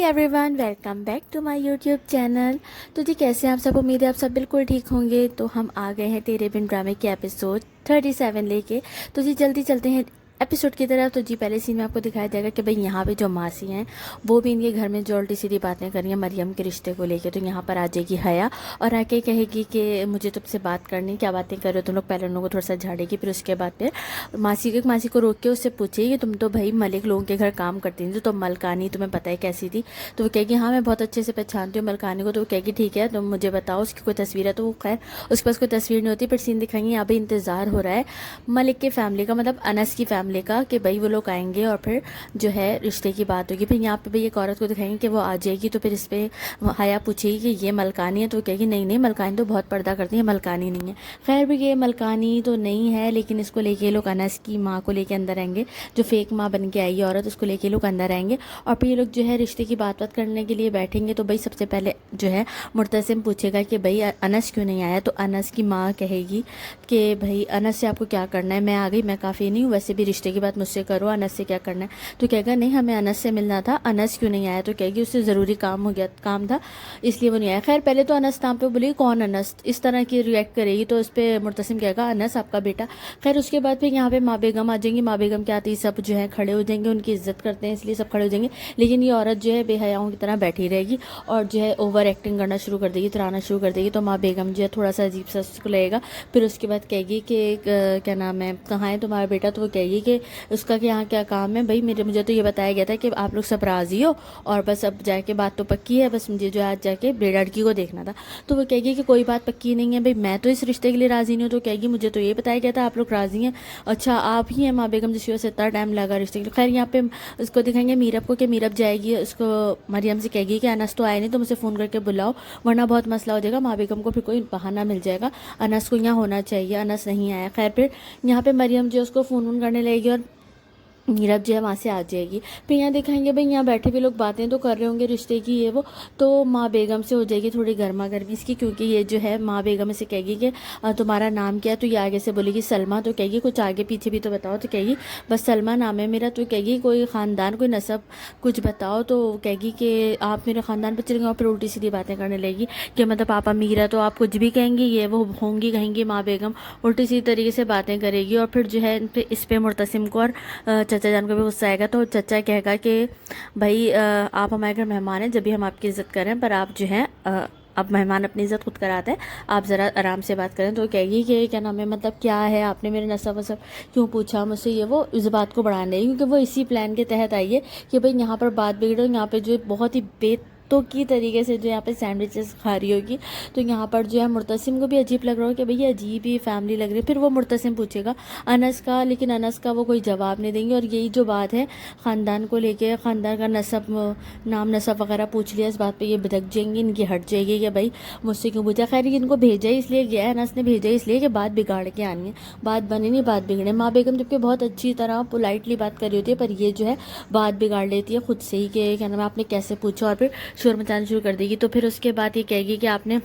Everyone, welcome back to my YouTube channel. तो जी कैसे हैं आप सब? उम्मीद है आप सब बिल्कुल ठीक होंगे। तो हम आ गए हैं तेरे बिन ड्रामे के एपिसोड 37 लेके। तो जी जल्दी चलते हैं एपिसोड की तरफ। तो जी पहले सीन में आपको दिखाया जाएगा कि भाई यहाँ पे जो मासी हैं वो भी इनके घर में जो उल्टी सीधी बातें कर रही हैं मरियम के रिश्ते को लेके। तो यहाँ पर आ जाएगी हया और आके कहेगी कि मुझे तुमसे बात करनी, क्या बातें कर रहे हो तुम लोग। पहले उन लोगों को थोड़ा सा झाड़ेगी, फिर उसके बाद फिर मासी को रोक के उससे पूछेगी कि तुम तो भाई मलिक लोगों के घर काम करती थी, तो मलकानी तुम्हें पता है कैसी थी। तो वो कहेगी हाँ मैं बहुत अच्छे से पहचानती हूँ मलकानी को। तो वो कहेगी ठीक है तुम मुझे बताओ उसकी कोई तस्वीर है। तो वो खैर उसके पास कोई तस्वीर नहीं होती। फिर सीन दिखाएंगे यहाँ पे इंतज़ार हो रहा है मलिक के फैमिली का, मतलब अनस की फैमिली का, कि भाई वो लोग आएंगे और फिर जो है रिश्ते की बात होगी। फिर यहाँ पे भाई एक औरत को दिखाएंगे कि वो आ जाएगी। तो फिर इस पर हया पूछेगी कि ये मलकानी है। तो वो कहेगी नहीं नहीं मलकानी तो बहुत पर्दा करती है, मलकानी नहीं है। खैर भी ये मलकानी तो नहीं है, लेकिन इसको लेके ये लोग अनस की माँ को लेके अंदर आएंगे, जो फेक माँ बन के आई है औरत, उसको लेके लोग अंदर आएंगे। और फिर ये लोग जो है रिश्ते की बात करने के लिए बैठेंगे। तो भाई सबसे पहले जो है मुर्तसिम पूछेगा कि भाई अनस क्यों नहीं आया। तो अनस की माँ कहेगी कि भाई अनस से आपको क्या करना है, मैं आ गई, मैं काफ़ी नहीं हूँ, वैसे भी रिश्ते की बात मुझसे करो, अनस से क्या करना है। तो कहेगा नहीं हमें अनस से मिलना था, अनस क्यों नहीं आया। तो कहेगी उससे ज़रूरी काम हो गया, काम था इसलिए वो नहीं आया। खैर पहले तो अनस नाम पे बोलेगी कौन अनस, इस तरह की रिएक्ट करेगी। तो उस पर मुर्तसिम कहेगा अनस आपका बेटा। खैर उसके बाद फिर यहाँ पे माँ बेगम आ जाएंगी। माँ बेगम के आते ही सब जो है खड़े हो जाएंगे, उनकी इज्जत करते हैं इसलिए सब खड़े हो जाएंगे। लेकिन ये औरत जो है बेहयाओं की तरह बैठी रहेगी और जो है ओवर एक्टिंग करना शुरू कर देगी, तराना शुरू कर देगी। तो माँ बेगम जो है थोड़ा सा अजीब सा उसको लगेगा। फिर उसके बाद कहेगी कि क्या नाम है, कहाँ है तुम्हारा बेटा। तो वो कहेगी कि उसका कि यहाँ क्या काम है भाई, मुझे तो ये बताया गया था कि आप लोग सब राज़ी हो और बस अब जाके बात तो पक्की है, बस मुझे जो आज जाके लड़की को देखना था। तो वो कहेगी कि कोई बात पक्की नहीं है भाई, मैं तो इस रिश्ते के लिए राज़ी नहीं हूँ। तो कहेगी मुझे तो ये बताया गया था आप लोग राज़ी हैं। अच्छा आप ही हैं माँ बेगम जिसकी वजह से इतना टाइम लगा रिश्ते के लिए। खैर यहाँ पे उसको दिखाएंगे मीरब को, कि मीरब जाएगी उसको मरियम से कहेगी कि अनस तो आए नहीं, तो मुझे फ़ोन करके बुलाओ वरना बहुत मसला हो जाएगा। माँ बेगम को फिर कोई बहाना मिल जाएगा, अनस को यहाँ होना चाहिए, अनस नहीं आया। खैर फिर यहाँ पे मरियम जो उसको फ़ोन करने लगेगी और मीरब जो है वहाँ से आ जाएगी। फिर यहाँ दिखाएंगे भाई यहाँ बैठे भी लोग बातें तो कर रहे होंगे रिश्ते की ये वो। तो माँ बेगम से हो जाएगी थोड़ी गर्मा गर्मी इसकी, क्योंकि ये जो है माँ बेगम से कहेगी कि तुम्हारा नाम क्या है। तो ये आगे से बोलेगी सलमा। तो कहेगी कुछ आगे पीछे भी तो बताओ। तो कहेगी बस सलमा नाम है मेरा। तो कहेगी कोई ख़ानदान कोई नस्ब कुछ बताओ। तो कहेगी कि आप मेरे ख़ानदान पर चलेंगे। और फिर उल्टी सीधी बातें करने लगेगी कि मतलब पापा मीरा तो आप कुछ भी कहेंगी ये वो होंगी कहेंगी। माँ बेगम उल्टी सीधी तरीके से बातें करेगी। और फिर जो है इस पर मुर्तसिम को और चचा जान को भी गुस्सा आएगा। तो चचा कहेगा कि भाई आप हमारे घर मेहमान हैं, जब भी हम आपकी इज़्ज़त करें, पर आप जो हैं अब मेहमान अपनी इज़्ज़त खुद कराते हैं, आप ज़रा आराम से बात करें। तो कहेगी कि क्या नाम है, मतलब क्या है आपने मेरे नसब वसब क्यों पूछा मुझसे, ये वो इस बात को बढ़ाने लगी, क्योंकि वो इसी प्लान के तहत आई है कि भाई यहाँ पर बात बिगड़ो। यहाँ पे जो बहुत ही तो की तरीके से जो यहाँ पे सैंडविचेस खा रही होगी। तो यहाँ पर जो है मुर्तसिम को भी अजीब लग रहा हो कि भैया अजीब ही फैमिली लग रही है। फिर वो मुर्तसिम पूछेगा अनस का, लेकिन अनस का वो कोई जवाब नहीं देंगे। और यही जो बात है ख़ानदान को लेके, ख़ानदान का नसब नाम नसब वगैरह पूछ लिया, इस बात पे ये भड़क जाएंगी, इनकी हट जाएगी कि भाई मुझसे क्यों पूछा। खैर इनको भेजा ही इसलिए गया है, अनस ने भेजा ही इसलिए कि बात बिगाड़ के आनी है, बात बने नहीं बात बिगड़े। माँ बेगम जबकि बहुत अच्छी तरह पोलाइटली बात कर रही होती है, पर ये जो है बात बिगाड़ लेती है खुद से ही कि क्या नाम है आपने कैसे पूछा, और फिर शोर मचाना शुरू कर देगी। तो फिर उसके बाद ये कहेगी कि आपने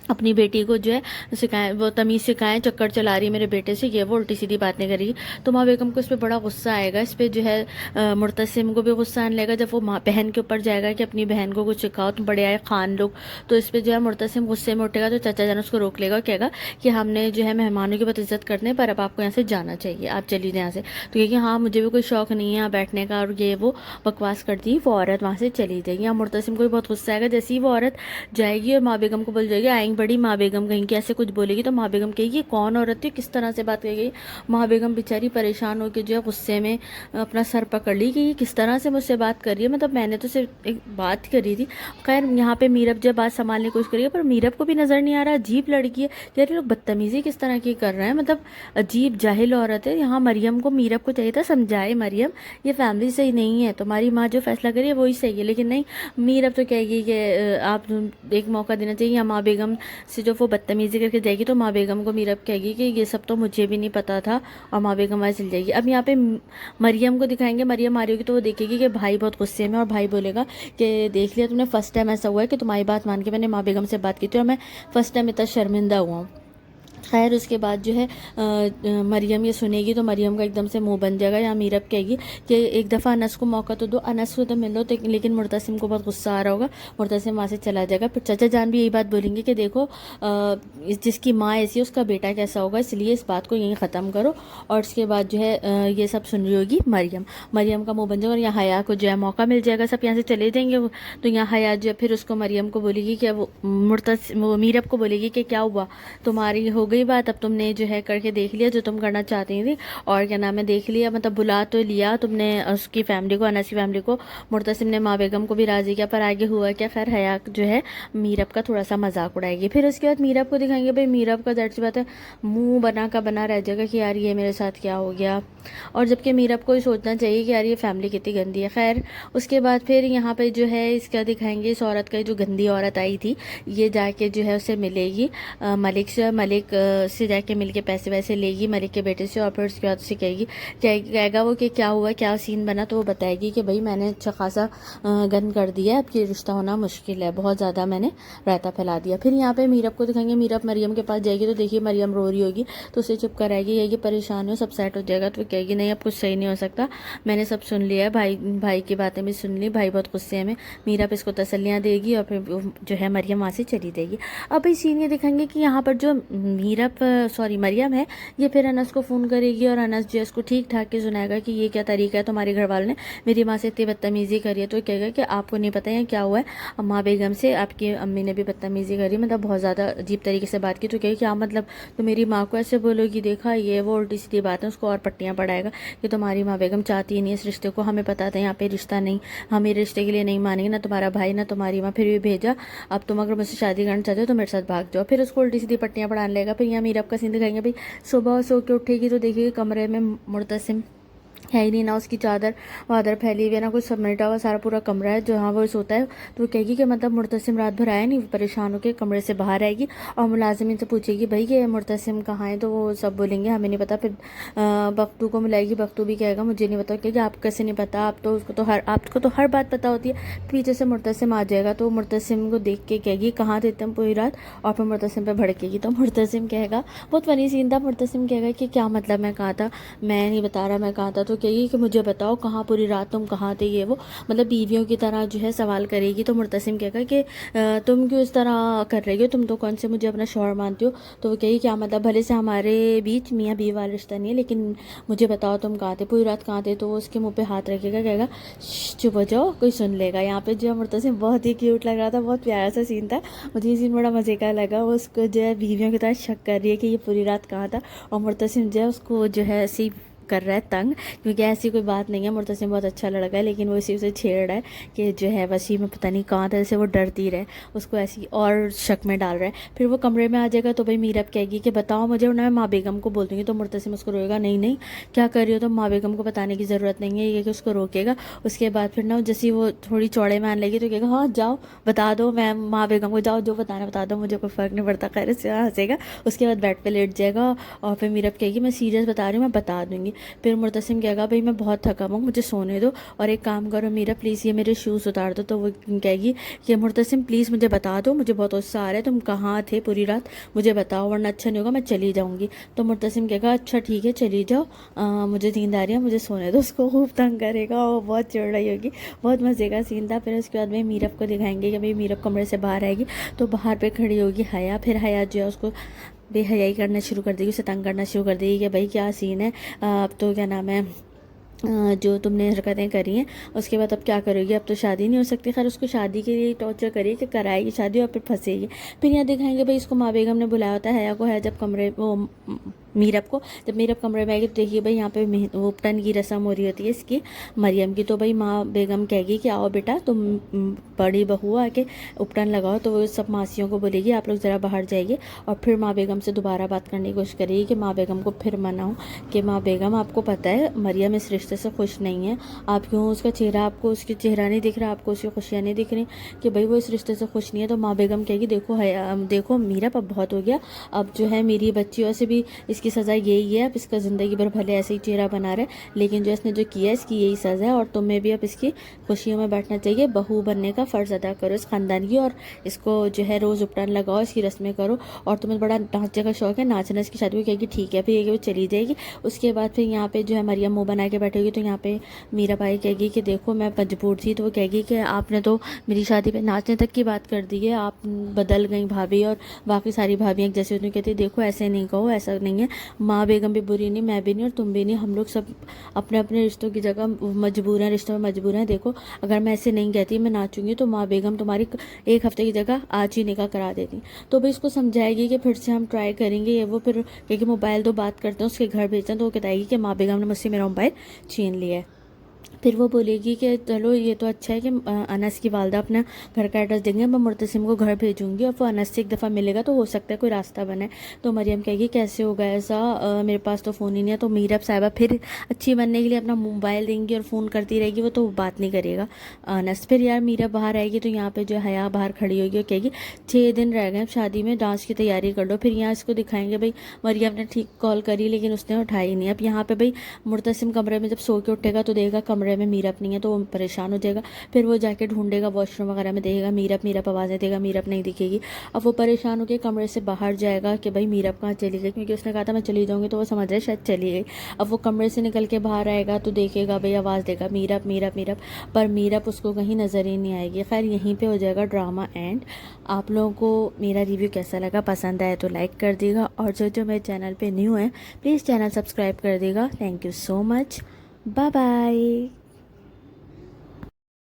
अपनी बेटी को जो है सिखाएं, वो तमीज़ सिखाएं, चक्कर चला रही है मेरे बेटे से, ये वो उल्टी सीधी बातें करेगी। तो माँ बेगम को इस पर बड़ा गुस्सा आएगा। इस पर जो है मुर्तसिम को भी गुस्सा आने लगेगा जब वो माँ बहन के ऊपर जाएगा कि अपनी बहन को कुछ सिखाओ, तुम बड़े आए खान लोग। तो इस पर जो है मुर्तसिम गुस्से में उठेगा। तो चाचा जान उसको रोक लेगा और कहेगा कि हमने जो है मेहमानों की बहुत इज्जत करते हैं, पर अब आपको यहाँ से जाना चाहिए, आप चलिए यहाँ से। तो कहेगी हाँ मुझे भी कोई शौक़ नहीं है यहाँ बैठने का, और ये वो बकवास करती वो औरत वहाँ से चली जाएगी। यहाँ मुर्तसिम को भी बहुत गुस्सा आएगा। जैसे ही वो औरत जाएगी और माँ बेगम को बोल जाएगी आएंगी बड़ी माँ बेगम कहीं की ऐसे कुछ बोलेगी। तो माँ बेगम कहेगी कौन औरत थी, किस तरह से बात करेगी। माँ बेगम बेचारी परेशान होकर जो है गुस्से में अपना सर पकड़ ली कि ये किस तरह से मुझसे बात कर रही है, मतलब मैंने तो सिर्फ एक बात करी थी। खैर यहाँ पे मीरब जब बात संभालने की कोशिश करेगी, पर मीरब को भी नज़र नहीं आ रहा, अजीब लड़की है यार, ये लोग बदतमीज़ी किस तरह की कर रहे हैं, मतलब अजीब जाहिल औरत है। यहाँ मरियम को मीरब को चाहिए था समझाए मरियम ये फैमिली सही नहीं है, तुम्हारी माँ जो फैसला करी है वही सही है, लेकिन नहीं मीरब तो कहेगी कि आप एक मौका देना चाहिए। या माँ बेगम से जो वो बदतमीज़ी करके जाएगी, तो माँ बेगम को मीरब कहेगी कि ये सब तो मुझे भी नहीं पता था, और माँ बेगम वहाँ चल जाएगी। अब यहाँ पे मरियम को दिखाएंगे, मरियम आ रही होगी तो वो देखेगी कि भाई बहुत गुस्से में, और भाई बोलेगा कि देख लिया तुमने, फर्स्ट टाइम ऐसा हुआ है कि तुम्हारी बात मान के मैंने माँ बेगम से बात की थी और मैं फर्स्ट टाइम इतना शर्मिंदा हुआ हूँ। خیر اس کے بعد جو ہے مریم یہ سنے گی تو مریم کا ایک دم سے منہ بن جائے گا. یا میرب کہے گی کہ ایک دفعہ انس کو موقع تو دو, انس کو تو مل لو, لیکن مرتسم کو بہت غصہ آ رہا ہوگا, مرتسم وہاں سے چلا جائے گا. پھر چچا جان بھی یہی بات بولیں گے کہ دیکھو جس کی ماں ایسی ہے اس کا بیٹا کیسا ہوگا, اس لیے اس بات کو یہیں ختم کرو. اور اس کے بعد جو ہے یہ سب سن رہی ہوگی مریم کا منہ بن جائے گا. اور یہاں حیا کو جو ہے موقع مل جائے گا, سب یہاں سے چلے جائیں گے. تو یہاں حیا جو ہے پھر اس کو مریم کو بولے گی کہ وہ میرب کو بولے گی کہ کیا ہوا, تمہاری ہو گئی بات, اب تم نے جو ہے کر کے دیکھ لیا جو تم کرنا چاہتی تھی, اور کیا نام ہے دیکھ لیا, مطلب بلا تو لیا تم نے اس کی فیملی کو, انس کی فیملی کو. مرتسم نے ماں بیگم کو بھی راضی کیا, پر آگے ہوا کیا, خیر حیا جو ہے میرب کا تھوڑا سا مذاق اڑائے گی. پھر اس کے بعد میرب کو دکھائیں گے, بھائی میرب کا ظاہر سی بات ہے منہ بنا کا بنا رہ جائے گا کہ یار یہ میرے ساتھ کیا ہو گیا, اور جبکہ میرب کو سوچنا چاہیے کہ یار یہ فیملی کتنی گندی ہے. خیر اس کے بعد پھر یہاں پہ جو ہے اس کا دکھائیں گے, اس عورت کا جو گندی عورت آئی تھی یہ جا کے جو ہے اسے ملے گی ملک سے, ملک سے جا کے مل کے پیسے ویسے لے گی ملک کے بیٹے سے, اور پھر اس کے بعد اسے کہے گی, کہے گا وہ کہ کیا ہوا, کیا سین بنا, تو وہ بتائے گی کہ بھائی میں نے اچھا خاصا گند کر دیا, اب یہ رشتہ ہونا مشکل ہے, بہت زیادہ میں نے رائتا پھیلا دیا. پھر یہاں پہ میرب کو دکھائیں گے, میرب مریم کے پاس جائے گی تو دیکھیے مریم رو رہی ہوگی, تو اسے چپ کرائے گی, یہ پریشان ہو, سب سیٹ ہو جائے گا. تو کہے گی نہیں اب کچھ صحیح نہیں ہو سکتا, میں نے سب سن لیا ہے, بھائی کی باتیں بھی سن لی, بھائی بہت غصے میں. میرب اس کو تسلیاں دے گی اور پھر جو ہے مریم وہاں سے چلی جائے گی. اب اس سین یہ دکھائیں گے کہ یہاں پر جو مریم ہے یہ پھر انس کو فون کرے گی, اور انس جو ہے اس کو ٹھیک ٹھاک کے سنائے گا کہ یہ کیا طریقہ ہے, تمہارے گھر والوں نے میری ماں سے اتنی بدتمیزی کری ہے. تو کہے گا کہ آپ کو نہیں پتہ ہے کیا ہوا ہے, ماں بیگم سے آپ کی امی نے بھی بدتمیزی کری, مطلب بہت زیادہ عجیب طریقے سے بات کی. تو کہے کیا مطلب تو میری ماں کو ایسے بولو گی, دیکھا یہ وہ الٹی سیدھی بات ہے, اس کو اور پٹیاں پڑھائے گا کہ تمہاری ماں بیگم چاہتی ہی نہیں اس رشتے کو, ہمیں پتا تھا یہاں پہ رشتہ نہیں, ہم میرے رشتے کے لیے نہیں مانیں گے, نہ تمہارا بھائی نہ تمہاری ماں, پھر بھی بھیجا, اب تم اگر مجھ سے شادی کرنا چاہتے ہو تو میرے ساتھ بھاگ جاؤ. پھر اس کو الٹی سیدھی پٹیاں پڑھانے لگے گا. پھر یہاں میرب کا سین دکھائیں گے, بھائی صبح سو کے اٹھے گی تو دیکھیے کمرے میں مرتسم ہے ہی نہیں, نہ اس کی چادر وادر پھیلی ہوئی ہے, نہ کچھ سمیٹا ہوا, سارا پورا کمرہ ہے جہاں وہ سوتا ہے. تو وہ کہے گی کہ مطلب مرتسم رات بھر آیا نہیں, پریشان ہو کے کمرے سے باہر آئے گی, اور ملازمین سے پوچھے گی بھائی کہ مرتسم کہاں ہے, تو وہ سب بولیں گے ہمیں نہیں پتا. پھر بختو کو ملائے گی, بختو بھی کہے گا مجھے نہیں پتا, کہ آپ کیسے نہیں پتا, آپ کو تو ہر بات پتا ہوتی ہے. پیچھے سے مرتسم آ جائے گا, تو مرتسم کو دیکھ کے کہے گی کہاں تھے تم پوری رات, اور پھر مرتسم پہ بھڑکے گی. تو مرتسم کہے گا, بہت فنی سین تھا, مرتسم کہے گا کہ کیا مطلب میں کہاں تھا, میں نہیں بتا رہا میں کہاں تھا. تو کہے گی کہ مجھے بتاؤ کہاں پوری رات تم کہاں تھے, یہ وہ مطلب بیویوں کی طرح جو ہے سوال کرے گی. تو مرتسم کہے گا کہ تم کیوں اس طرح کر رہی ہو, تم تو کون سے مجھے اپنا شوہر مانتی ہو. تو وہ کہے گی کیا مطلب, بھلے سے ہمارے بیچ میاں بیوی والا رشتہ نہیں ہے, لیکن مجھے بتاؤ تم کہاں تھے پوری رات, کہاں تھے. تو وہ اس کے منہ پہ ہاتھ رکھے گا, کہے گا چپ ہو جاؤ کوئی سن لے گا. یہاں پہ جو ہے مرتسم بہت ہی کیوٹ لگ رہا تھا, بہت پیارا سا سین تھا, مجھے یہ سین بڑا مزے کا لگا. وہ اس کو جو ہے بیویوں کی طرح شک کر رہی ہے کہ یہ پوری رات کہاں تھا, اور مرتسم جو ہے اس کو جو ہے ایسی کر رہا ہے تنگ, کیونکہ ایسی کوئی بات نہیں ہے, مرتسم بہت اچھا لڑکا ہے, لیکن وہ اسی سے چھیڑ رہا ہے کہ جو ہے وسیم میں پتہ نہیں کہاں تھا, جیسے وہ ڈرتی رہے, اس کو ایسی اور شک میں ڈال رہا ہے. پھر وہ کمرے میں آ جائے گا, تو بھائی میرب کہے گی کہ بتاؤ مجھے, ورنہ میں ماں بیگم کو بول دوں گی. تو مرتسم اس کو روئے گا, نہیں نہیں کیا کر رہی ہو, تو ماں بیگم کو بتانے کی ضرورت نہیں ہے, یہ کہ اس کو روکے گا. اس کے بعد پھر نا جیسے وہ تھوڑی چوڑے میں آنے لگی تو کہے گا ہاں جاؤ بتا دو, میں ماں بیگم کو جاؤ جو بتانا بتا دو, مجھے کوئی فرق نہیں پڑتا. خیر اس سے ہنسے گا. اس کے بعد بیڈ پہ لیٹ جائے گا, اور پھر میرب کہے گی میں سیریس بتا رہی ہوں, میں بتا دوں گی. پھر مرتسم کہے گا بھائی میں بہت تھکا ہوں, مجھے سونے دو, اور ایک کام کرو میرا پلیز یہ میرے شوز اتار دو. تو وہ کہے گی کہ مرتسم پلیز مجھے بتا دو, مجھے بہت غصہ آ رہا ہے, تم کہاں تھے پوری رات مجھے بتاؤ, ورنہ اچھا نہیں ہوگا, میں چلی جاؤں گی. تو مرتسم کہے گا اچھا ٹھیک ہے چلی جاؤ, مجھے نیند آ رہی ہے, مجھے سونے دو. اس کو خوب تنگ کرے گا, اور بہت چڑ رہی ہوگی, بہت مزے کا سین تھا. پھر اس کے بعد میں میرب کو دکھائیں گے کہ بھائی میرب کمرے سے باہر آئے گی, تو باہر پہ کھڑی ہوگی حیا. پھر حیا جو ہے اس کو بے حیائی کرنا شروع کر دے گی, اسے تنگ کرنا شروع کر دے گی کہ بھائی کیا سین ہے, اب تو کیا نام ہے جو تم نے حرکتیں کری ہیں اس کے بعد اب کیا کرے گی, اب تو شادی نہیں ہو سکتی. خیر اس کو شادی کے لیے ٹارچر کرے کہ کرائے گی شادی, اور پھر پھنسے گی. پھر یہاں دکھائیں گے بھائی اس کو ماں بیگم نے بلایا ہوتا ہے حیا کو, ہے جب کمرے وہ میرب کو, جب میرب کمرے میں آئے گی تو دیکھیے بھائی یہاں پہ اپٹن کی رسم ہو رہی ہوتی ہے اس کی مریم کی. تو بھائی ماں بیگم کہے گی کہ آؤ بیٹا تم بڑی بہو آ کے اپٹن لگاؤ. تو وہ سب ماسیوں کو بولے گی آپ لوگ ذرا باہر جائیے, اور پھر ماں بیگم سے دوبارہ بات کرنے کی کوشش کرے گی کہ ماں بیگم کو پھر مناؤں کہ ماں بیگم آپ کو پتہ ہے مریم اس رشتے سے خوش نہیں ہے, آپ کیوں اس کا چہرہ, آپ کو اس کی چہرہ نہیں دکھ رہا, آپ کو اس کی خوشیاں نہیں دکھ رہی کہ بھائی وہ اس رشتے سے خوش نہیں ہے. تو ماں بیگم کہے گی دیکھو میرب اب بہت ہو گیا, اب جو ہے میری بچیوں سے بھی اس इसकी सज़ा यही है, अब इसका ज़िंदगी भर भले ऐसे ही चेहरा बना रहे, लेकिन जो इसने जो किया है इसकी यही सज़ा है, और तुम्हें भी अब इसकी खुशियों में बैठना चाहिए, बहू बनने का फ़र्ज़ अदा करो इस ख़ानदान की, और इसको जो है रोज़ उपटान लगाओ, इसकी रस्में करो, और तुम्हें बड़ा ढांचे का शौक है नाचना, इसकी शादी में कहेगी ठीक है, फिर ये वो चली जाएगी। उसके बाद फिर यहाँ पे जो है मरियम मुँह बना के बैठेगी, तो यहाँ पे मीरा बाई कहेगी कि देखो मैं मजबूर थी, तो वो कहेगी कि आपने तो मेरी शादी पे नाचने तक की बात कर दी है, आप बदल गई भाभी, और बाकी सारी भाभियाँ एक जैसे उन्हें कहती देखो ऐसे नहीं कहो, ऐसा नहीं है, माँ बेगम भी बुरी नहीं, मैं भी नहीं, और तुम भी नहीं, हम लोग सब अपने अपने रिश्तों की जगह मजबूर हैं, रिश्तों में मजबूर हैं। देखो अगर मैं ऐसे नहीं कहती मैं नाचूंगी तो माँ बेगम तुम्हारी एक हफ्ते की जगह आज ही निकाह करा देती। तो भाई इसको समझाएगी कि फिर से हम ट्राई करेंगे, ये वो, फिर क्योंकि मोबाइल दो बात करते हैं उसके घर भेजते हैं, तो वो बताएगी कि माँ बेगम ने मुझसे मेरा मोबाइल छीन लिया है। फिर वो बोलेगी कि चलो ये तो अच्छा है कि अनस की वालदा अपना घर का एड्रेस देंगे, मैं मुर्तसिम को घर भेजूंगी, और वो अनस से एक दफ़ा मिलेगा तो हो सकता है कोई रास्ता बने। तो मरियम कहेगी कैसे होगा ऐसा, मेरे पास तो फ़ोन ही नहीं है। तो मीरब साहिबा फिर अच्छी बनने के लिए अपना मोबाइल देंगी और फ़ोन करती रहेगी, वो तो बात नहीं करेगा अनस। फिर यार मीरब बाहर आएगी तो यहाँ पर जो हया बाहर खड़ी होगी और कहेगी 6 दिन रह गए शादी में, डांस की तैयारी कर लो। फिर यहाँ इसको दिखाएंगे भाई मरियम ने ठीक कॉल करी लेकिन उसने उठाई नहीं। अब यहाँ पे भाई मुर्तसिम कमरे में जब सो के उठेगा तो देखेगा कमरे में मीरब नहीं है, तो वो परेशान हो जाएगा। फिर वो जाके ढूंढेगा वॉशरूम वगैरह में, देखेगा मीरब आवाज़ें देगा, मीरब नहीं दिखेगी। अब वो परेशान होकर कमरे से बाहर जाएगा कि भाई मीरब कहाँ चली गई, क्योंकि उसने कहा था मैं चली जाऊँगी, तो वो समझ रहे शायद चली गई। अब वो कमरे से निकल के बाहर आएगा तो देखेगा भाई आवाज़ देगा मीरब, पर मीरब उसको कहीं नज़र ही नहीं आएगी। खैर यहीं पर हो जाएगा ड्रामा एंड। आप लोगों को मेरा रिव्यू कैसा लगा, पसंद आया तो लाइक कर देगा, और जो मेरे चैनल पर न्यू है प्लीज़ चैनल सब्सक्राइब कर देगा। Thank you so much, bye bye.